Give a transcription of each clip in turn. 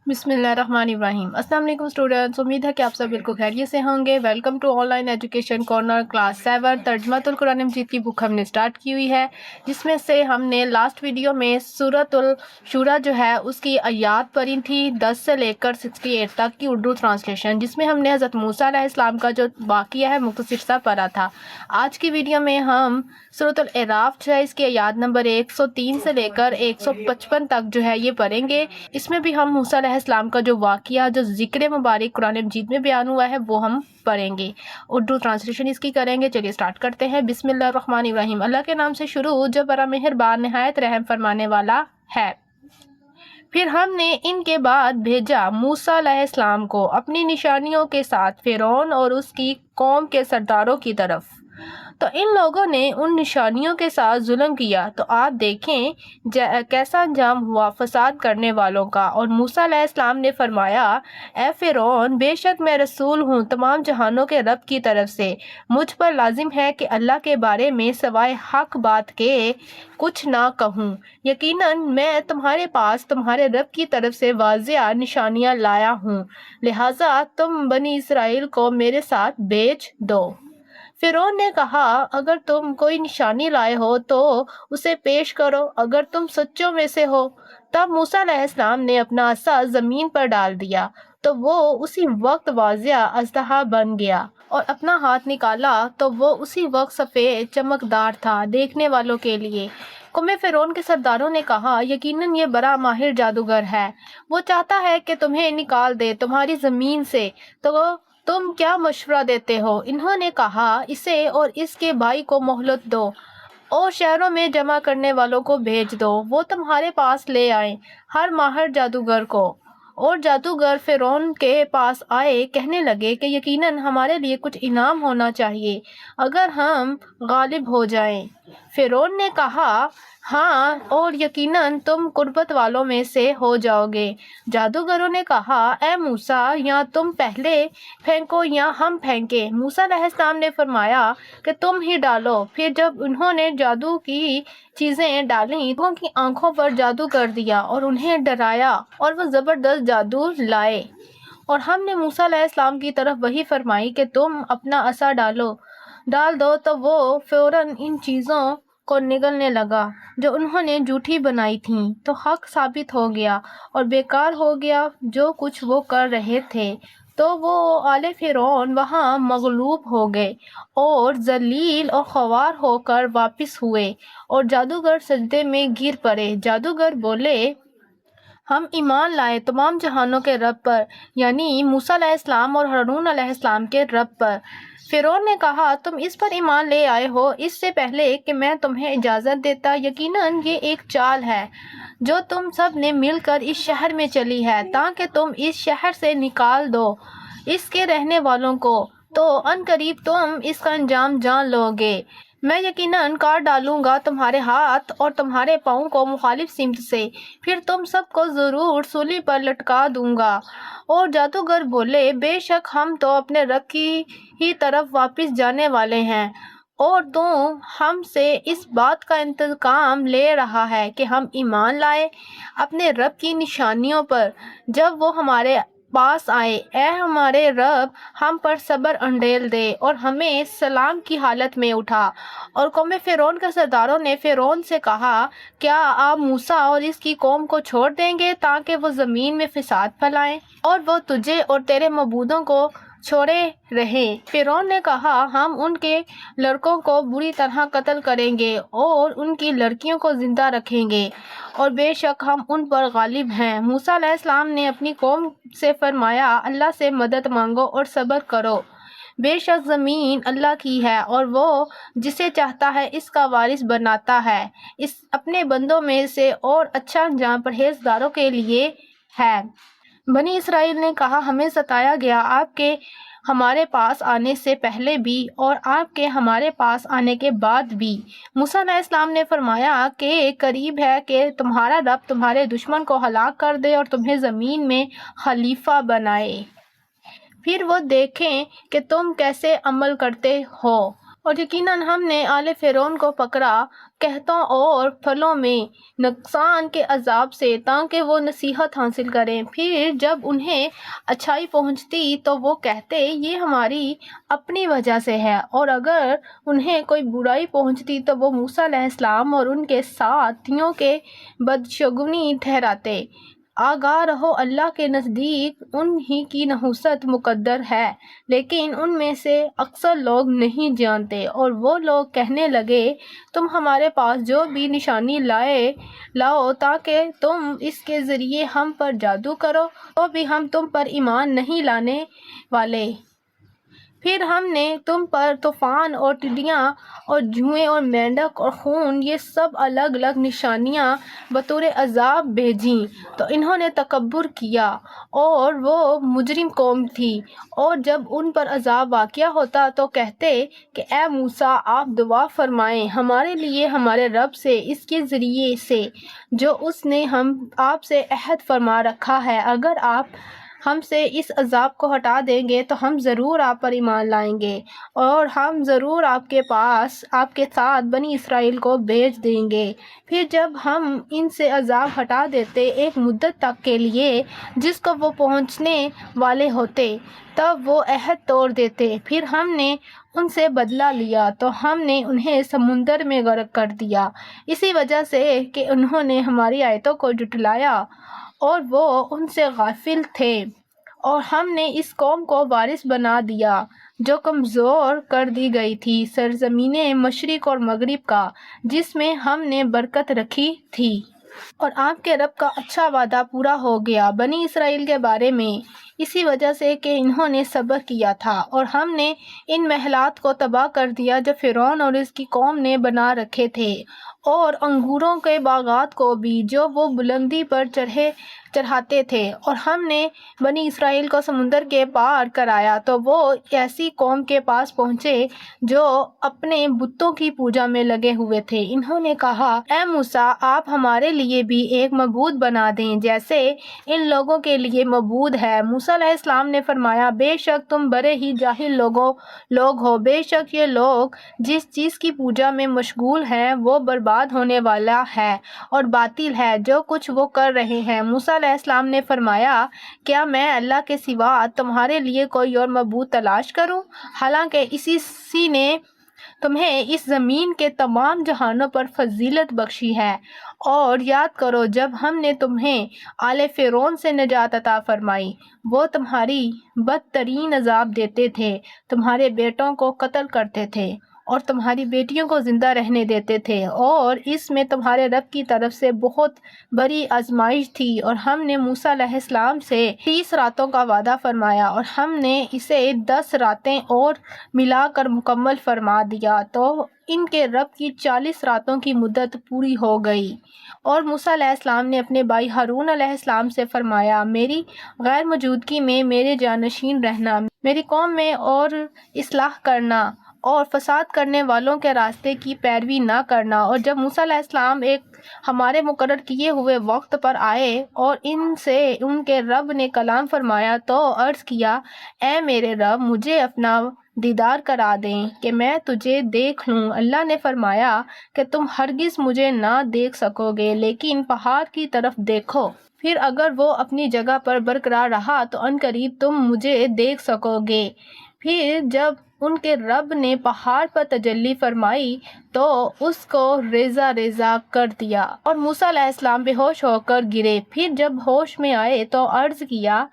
بسم اللہ الرحمن الرحیم۔ السلام علیکم اسٹوڈنٹس، امید ہے کہ آپ سب بالکل خیریت سے ہوں گے۔ Welcome to online education corner class 7۔ ترجمہ القرآن مجید کی بک ہم نے سٹارٹ کی ہوئی ہے، جس میں سے ہم نے لاسٹ ویڈیو میں سورۃ الشورى جو ہے اس کی آیات پڑھی تھی 10 سے لے کر 68 تک کی اردو ٹرانسلیشن، جس میں ہم نے حضرت موسیٰ علیہ السلام کا جو واقعہ ہے مختصر سا پڑھا تھا۔ آج کی ویڈیو میں ہم سورۃ الاعراف جو ہے اس کی آیات نمبر 103 سے لے کر 155 تک جو ہے یہ پڑھیں گے۔ اس میں بھی ہم موسیٰ علیہ السلام کا جو واقعہ جو ذکر مبارک قرآن مجید میں بیان ہوا ہے وہ ہم پڑھیں گے، اردو ٹرانسلیشن اس کی کریں گے۔ چلیے سٹارٹ کرتے ہیں۔ بسم اللہ الرحمن الرحیم، اللہ کے نام سے شروع جو بڑا مہربان نہایت رحم فرمانے والا ہے۔ پھر ہم نے ان کے بعد بھیجا موسیٰ علیہ السلام کو اپنی نشانیوں کے ساتھ فرعون اور اس کی قوم کے سرداروں کی طرف، تو ان لوگوں نے ان نشانیوں کے ساتھ ظلم کیا، تو آپ دیکھیں کیسا انجام ہوا فساد کرنے والوں کا۔ اور موسیٰ علیہ السلام نے فرمایا، اے فرعون، بے شک میں رسول ہوں تمام جہانوں کے رب کی طرف سے، مجھ پر لازم ہے کہ اللہ کے بارے میں سوائے حق بات کے کچھ نہ کہوں۔ یقیناً میں تمہارے پاس تمہارے رب کی طرف سے واضح نشانیاں لایا ہوں، لہٰذا تم بنی اسرائیل کو میرے ساتھ بھیج دو۔ فرعون نے کہا، اگر تم کوئی نشانی لائے ہو تو اسے پیش کرو، اگر تم سچوں میں سے ہو۔ تب موسیٰ علیہ السلام نے اپنا عصا زمین پر ڈال دیا، تو وہ اسی وقت واضح اژدہا بن گیا، اور اپنا ہاتھ نکالا تو وہ اسی وقت سفید چمکدار تھا دیکھنے والوں کے لیے۔ قوم فرعون کے سرداروں نے کہا، یقیناً یہ بڑا ماہر جادوگر ہے، وہ چاہتا ہے کہ تمہیں نکال دے تمہاری زمین سے، تو تم کیا مشورہ دیتے ہو؟ انہوں نے کہا، اسے اور اس کے بھائی کو مہلت دو اور شہروں میں جمع کرنے والوں کو بھیج دو، وہ تمہارے پاس لے آئیں ہر ماہر جادوگر کو۔ اور جادوگر فرعون کے پاس آئے، کہنے لگے کہ یقیناً ہمارے لیے کچھ انعام ہونا چاہیے اگر ہم غالب ہو جائیں۔ فرعون نے کہا، ہاں، اور یقیناً تم قربت والوں میں سے ہو جاؤ گے۔ جادوگروں نے کہا، اے موسیٰ، یا تم پہلے پھینکو یا ہم پھینکیں۔ موسیٰ علیہ السلام نے فرمایا کہ تم ہی ڈالو۔ پھر جب انہوں نے جادو کی چیزیں ڈالیں، لوگوں کی آنکھوں پر جادو کر دیا اور انہیں ڈرایا، اور وہ زبردست جادو لائے۔ اور ہم نے موسیٰ علیہ السلام کی طرف وحی فرمائی کہ تم اپنا عصا ڈال دو، تو وہ فوراً ان چیزوں کو نگلنے لگا جو انہوں نے جھوٹی بنائی تھیں، تو حق ثابت ہو گیا اور بیکار ہو گیا جو کچھ وہ کر رہے تھے۔ تو وہ آل فرعون وہاں مغلوب ہو گئے اور ذلیل اور خوار ہو کر واپس ہوئے، اور جادوگر سجدے میں گر پڑے۔ جادوگر بولے، ہم ایمان لائے تمام جہانوں کے رب پر، یعنی موسیٰ علیہ السلام اور ہارون علیہ السلام کے رب پر۔ فرعون نے کہا، تم اس پر ایمان لے آئے ہو اس سے پہلے کہ میں تمہیں اجازت دیتا؟ یقیناً یہ ایک چال ہے جو تم سب نے مل کر اس شہر میں چلی ہے، تاکہ تم اس شہر سے نکال دو اس کے رہنے والوں کو، تو ان قریب تم اس کا انجام جان لو گے۔ میں یقیناً کاٹ ڈالوں گا تمہارے ہاتھ اور تمہارے پاؤں کو مخالف سمت سے، پھر تم سب کو ضرور سولی پر لٹکا دوں گا۔ اور جادوگر بولے، بے شک ہم تو اپنے رب کی ہی طرف واپس جانے والے ہیں، اور تو ہم سے اس بات کا انتقام لے رہا ہے کہ ہم ایمان لائے اپنے رب کی نشانیوں پر جب وہ ہمارے پاس آئے۔ اے ہمارے رب، ہم پر صبر انڈیل دے اور ہمیں سلام کی حالت میں اٹھا۔ اور قوم فرعون کے سرداروں نے فرعون سے کہا، کیا آپ موسیٰ اور اس کی قوم کو چھوڑ دیں گے تاکہ وہ زمین میں فساد پھیلائیں اور وہ تجھے اور تیرے معبودوں کو چھوڑے رہیں؟ فرعون نے کہا، ہم ان کے لڑکوں کو بری طرح قتل کریں گے اور ان کی لڑکیوں کو زندہ رکھیں گے، اور بے شک ہم ان پر غالب ہیں۔ موسیٰ علیہ السلام نے اپنی قوم سے فرمایا، اللہ سے مدد مانگو اور صبر کرو، بے شک زمین اللہ کی ہے اور وہ جسے چاہتا ہے اس کا وارث بناتا ہے، اس اپنے بندوں میں سے اور اچھا انجام پرہیزگاروں کے لیے ہے۔ بنی اسرائیل نے کہا، ہمیں ستایا گیا آپ کے ہمارے پاس آنے سے پہلے بھی اور آپ کے ہمارے پاس آنے کے بعد بھی۔ موسیٰ علیہ السلام نے فرمایا کہ قریب ہے کہ تمہارا رب تمہارے دشمن کو ہلاک کر دے اور تمہیں زمین میں خلیفہ بنائے، پھر وہ دیکھیں کہ تم کیسے عمل کرتے ہو، اور یقیناً ہم نے آل فرعون کو پکڑا قحطوں اور پھلوں میں نقصان کے عذاب سے تاکہ وہ نصیحت حاصل کریں۔ پھر جب انہیں اچھائی پہنچتی تو وہ کہتے یہ ہماری اپنی وجہ سے ہے، اور اگر انہیں کوئی برائی پہنچتی تو وہ موسیٰ علیہ السلام اور ان کے ساتھیوں کے بدشگونی ٹھہراتے۔ آگاہ رہو، اللہ کے نزدیک ان ہی کی نحوست مقدر ہے، لیکن ان میں سے اکثر لوگ نہیں جانتے۔ اور وہ لوگ کہنے لگے تم ہمارے پاس جو بھی نشانی لاؤ تاکہ تم اس کے ذریعے ہم پر جادو کرو، تو بھی ہم تم پر ایمان نہیں لانے والے۔ پھر ہم نے تم پر طوفان اور ٹڈیاں اور جوئیں اور مینڈک اور خون، یہ سب الگ الگ نشانیاں بطور عذاب بھیجیں، تو انہوں نے تکبر کیا اور وہ مجرم قوم تھی۔ اور جب ان پر عذاب واقع ہوتا تو کہتے کہ اے موسیٰ، آپ دعا فرمائیں ہمارے لیے ہمارے رب سے اس کے ذریعے سے جو اس نے آپ سے عہد فرما رکھا ہے، اگر آپ ہم سے اس عذاب کو ہٹا دیں گے تو ہم ضرور آپ پر ایمان لائیں گے، اور ہم ضرور آپ کے ساتھ بنی اسرائیل کو بھیج دیں گے۔ پھر جب ہم ان سے عذاب ہٹا دیتے ایک مدت تک کے لیے جس کو وہ پہنچنے والے ہوتے، تب وہ عہد توڑ دیتے۔ پھر ہم نے ان سے بدلہ لیا تو ہم نے انہیں سمندر میں غرق کر دیا، اسی وجہ سے کہ انہوں نے ہماری آیتوں کو جھٹلایا اور وہ ان سے غافل تھے۔ اور ہم نے اس قوم کو وارث بنا دیا جو کمزور کر دی گئی تھی سرزمین مشرق اور مغرب کا، جس میں ہم نے برکت رکھی تھی۔ اور آپ کے رب کا اچھا وعدہ پورا ہو گیا بنی اسرائیل کے بارے میں، اسی وجہ سے کہ انہوں نے صبر کیا تھا، اور ہم نے ان محلات کو تباہ کر دیا جو فرعون اور اس کی قوم نے بنا رکھے تھے، اور انگوروں کے باغات کو بھی جو وہ بلندی پر چڑھاتے تھے۔ اور ہم نے بنی اسرائیل کو سمندر کے پار کرایا تو وہ ایسی قوم کے پاس پہنچے جو اپنے بتوں کی پوجا میں لگے ہوئے تھے۔ انہوں نے کہا اے موسیٰ، آپ ہمارے لیے بھی ایک معبود بنا دیں جیسے ان لوگوں کے لیے معبود ہے۔ موسیٰ علیہ السلام نے فرمایا بے شک تم بڑے ہی جاہل لوگ ہو، بے شک یہ لوگ جس چیز کی پوجا میں مشغول ہیں وہ برباد ہونے والا ہے اور باطل ہے جو کچھ وہ کر رہے ہیں۔ موسیٰ علیہ السلام نے فرمایا کیا میں اللہ کے سوا تمہارے لیے کوئی اور معبود تلاش کروں، حالانکہ اسی نے تمہیں اس زمین کے تمام جہانوں پر فضیلت بخشی ہے۔ اور یاد کرو جب ہم نے تمہیں آل فرعون سے نجات عطا فرمائی، وہ تمہاری بدترین عذاب دیتے تھے، تمہارے بیٹوں کو قتل کرتے تھے اور تمہاری بیٹیوں کو زندہ رہنے دیتے تھے، اور اس میں تمہارے رب کی طرف سے بہت بڑی آزمائش تھی۔ اور ہم نے موسیٰ علیہ السلام سے 30 راتوں کا وعدہ فرمایا، اور ہم نے اسے 10 راتیں اور ملا کر مکمل فرما دیا، تو ان کے رب کی 40 راتوں کی مدت پوری ہو گئی۔ اور موسیٰ علیہ السلام نے اپنے بھائی ہارون علیہ السلام سے فرمایا میری غیر موجودگی میں میرے جانشین رہنا، میری قوم میں اور اصلاح کرنا اور فساد کرنے والوں کے راستے کی پیروی نہ کرنا۔ اور جب موسیٰ علیہ السلام ایک ہمارے مقرر کیے ہوئے وقت پر آئے اور ان سے ان کے رب نے کلام فرمایا تو عرض کیا اے میرے رب، مجھے اپنا دیدار کرا دیں کہ میں تجھے دیکھ لوں۔ اللہ نے فرمایا کہ تم ہرگز مجھے نہ دیکھ سکو گے، لیکن پہاڑ کی طرف دیکھو، پھر اگر وہ اپنی جگہ پر برقرار رہا تو عنقریب تم مجھے دیکھ سکو گے۔ پھر جب ان کے رب نے پہاڑ پر تجلی فرمائی تو اس کو ریزہ ریزہ کر دیا، اور موسیٰ علیہ السلام بے ہوش ہو کر گرے۔ پھر جب ہوش میں آئے تو عرض کیا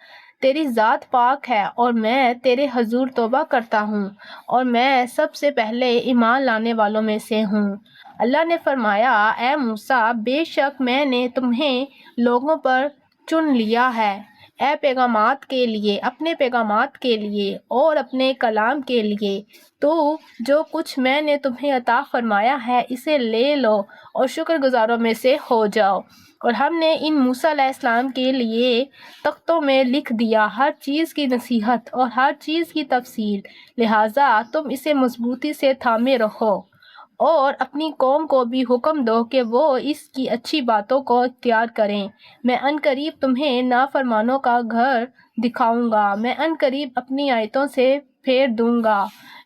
تیری ذات پاک ہے اور میں تیرے حضور توبہ کرتا ہوں، اور میں سب سے پہلے ایمان لانے والوں میں سے ہوں۔ اللہ نے فرمایا اے موسیٰ، بے شک میں نے تمہیں لوگوں پر چن لیا ہے، اے پیغامات کے لیے، اپنے پیغامات کے لیے اور اپنے کلام کے لیے، تو جو کچھ میں نے تمہیں عطا فرمایا ہے اسے لے لو اور شکر گزاروں میں سے ہو جاؤ۔ اور ہم نے ان موسیٰ علیہ السلام کے لیے تختوں میں لکھ دیا ہر چیز کی نصیحت اور ہر چیز کی تفصیل، لہٰذا تم اسے مضبوطی سے تھامے رہو اور اپنی قوم کو بھی حکم دو کہ وہ اس کی اچھی باتوں کو اختیار کریں۔ میں عنقریب تمہیں نافرمانوں کا گھر دکھاؤں گا، میں عنقریب اپنی آیتوں سے پھیر دوں گا۔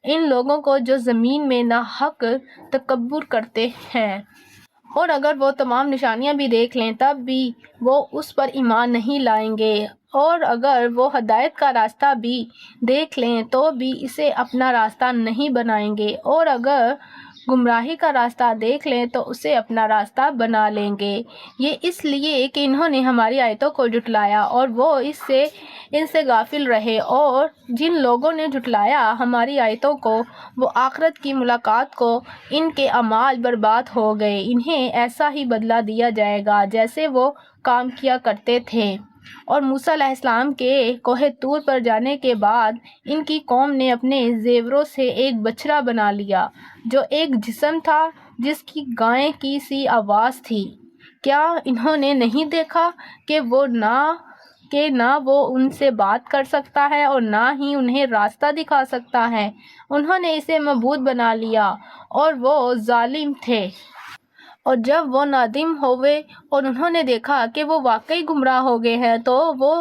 ان لوگوں کو جو زمین میں ناحق تکبر کرتے ہیں، اور اگر وہ تمام نشانیاں بھی دیکھ لیں تب بھی وہ اس پر ایمان نہیں لائیں گے، اور اگر وہ ہدایت کا راستہ بھی دیکھ لیں تو بھی اسے اپنا راستہ نہیں بنائیں گے، اور اگر گمراہی کا راستہ دیکھ لیں تو اسے اپنا راستہ بنا لیں گے۔ یہ اس لیے کہ انہوں نے ہماری آیتوں کو جھٹلایا اور وہ ان سے غافل رہے، اور جن لوگوں نے جھٹلایا ہماری آیتوں کو، وہ آخرت کی ملاقات کو ان کے اعمال برباد ہو گئے، انہیں ایسا ہی بدلہ دیا جائے گا جیسے وہ کام کیا کرتے تھے۔ اور موسیٰ علیہ السلام کے کوہ طور پر جانے کے بعد ان کی قوم نے اپنے زیوروں سے ایک بچڑا بنا لیا جو ایک جسم تھا جس کی گائے کی سی آواز تھی۔ کیا انہوں نے نہیں دیکھا کہ نہ وہ ان سے بات کر سکتا ہے اور نہ ہی انہیں راستہ دکھا سکتا ہے؟ انہوں نے اسے معبود بنا لیا اور وہ ظالم تھے۔ اور جب وہ نادم ہوئے اور انہوں نے دیکھا کہ وہ واقعی گمراہ ہو گئے ہیں تو وہ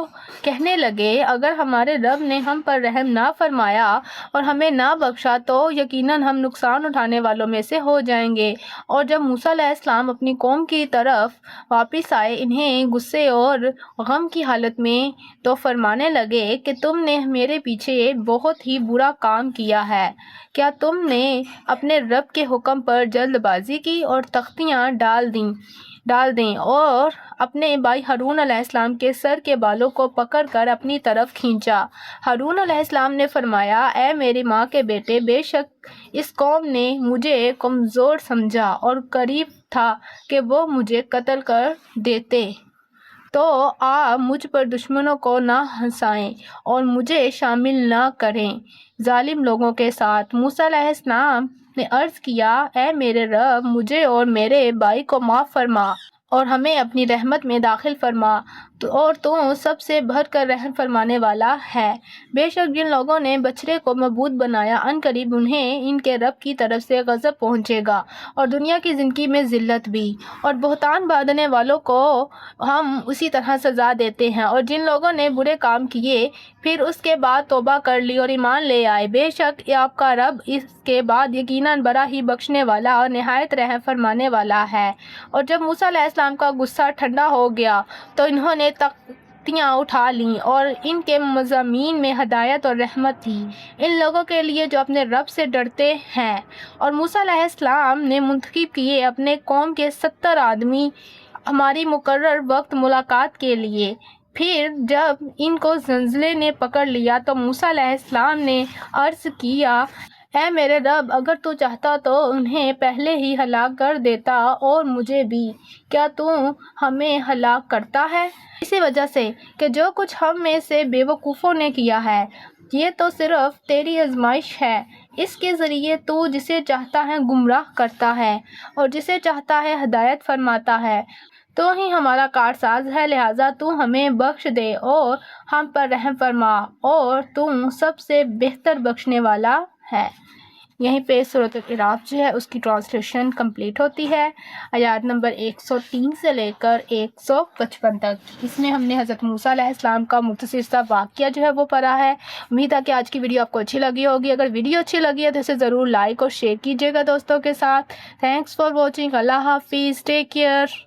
کہنے لگے، اگر ہمارے رب نے ہم پر رحم نہ فرمایا اور ہمیں نہ بخشا تو یقیناً ہم نقصان اٹھانے والوں میں سے ہو جائیں گے۔ اور جب موسیٰ علیہ السلام اپنی قوم کی طرف واپس آئے انہیں غصے اور غم کی حالت میں، تو فرمانے لگے کہ تم نے میرے پیچھے بہت ہی برا کام کیا ہے۔ کیا تم نے اپنے رب کے حکم پر جلد بازی کی اور تختیاں ڈال دیں اور اپنے بھائی ہارون علیہ السلام کے سر کے بالوں کو پکڑ کر اپنی طرف کھینچا؟ ہارون علیہ السلام نے فرمایا، اے میری ماں کے بیٹے، بے شک اس قوم نے مجھے کمزور سمجھا اور قریب تھا کہ وہ مجھے قتل کر دیتے، تو آپ مجھ پر دشمنوں کو نہ ہنسائیں اور مجھے شامل نہ کریں ظالم لوگوں کے ساتھ۔ موسیٰ علیہ السلام نے عرض کیا، اے میرے رب، مجھے اور میرے بھائی کو معاف فرما اور ہمیں اپنی رحمت میں داخل فرما، اور تو سب سے بڑھ کر رحم فرمانے والا ہے۔ بے شک جن لوگوں نے بچڑے کو معبود بنایا ان قریب انہیں ان کے رب کی طرف سے غضب پہنچے گا اور دنیا کی زندگی میں ذلت بھی، اور بہتان باندھنے والوں کو ہم اسی طرح سزا دیتے ہیں۔ اور جن لوگوں نے برے کام کیے پھر اس کے بعد توبہ کر لی اور ایمان لے آئے، بے شک آپ کا رب اس کے بعد یقیناً بڑا ہی بخشنے والا اور نہایت رحم فرمانے والا ہے۔ اور جب موسیٰ علیہ السلام کا غصہ ٹھنڈا ہو گیا تو انہوں نے تختیاں اٹھا لیں اور ان کے مضامین میں ہدایت اور رحمت تھی ان لوگوں کے لیے جو اپنے رب سے ڈرتے ہیں۔ اور موسیٰ علیہ السلام نے منتخب کیے اپنے قوم کے 70 آدمی ہماری مقرر وقت ملاقات کے لیے۔ پھر جب ان کو زلزلے نے پکڑ لیا تو موسیٰ علیہ السلام نے عرض کیا، اے میرے رب، اگر تو چاہتا تو انہیں پہلے ہی ہلاک کر دیتا اور مجھے بھی۔ کیا تو ہمیں ہلاک کرتا ہے اسی وجہ سے کہ جو کچھ ہم میں سے بے وقوفوں نے کیا ہے؟ یہ تو صرف تیری آزمائش ہے، اس کے ذریعے تو جسے چاہتا ہے گمراہ کرتا ہے اور جسے چاہتا ہے ہدایت فرماتا ہے۔ تو ہی ہمارا کارساز ہے، لہٰذا تو ہمیں بخش دے اور ہم پر رحم فرما، اور تو سب سے بہتر بخشنے والا ہے۔ یہیں پہ سورۃ الاعراف جو ہے اس کی ٹرانسلیشن کمپلیٹ ہوتی ہے، آیات نمبر 103 سے لے کر 155 تک۔ اس میں ہم نے حضرت موسیٰ علیہ السلام کا مختصر سا واقعہ جو ہے وہ پڑھا ہے۔ امید ہے کہ آج کی ویڈیو آپ کو اچھی لگی ہوگی۔ اگر ویڈیو اچھی لگی ہے تو اسے ضرور لائک اور شیئر کیجیے گا دوستوں کے ساتھ۔ Thanks for watching. اللہ حافظ، ٹیک کیئر۔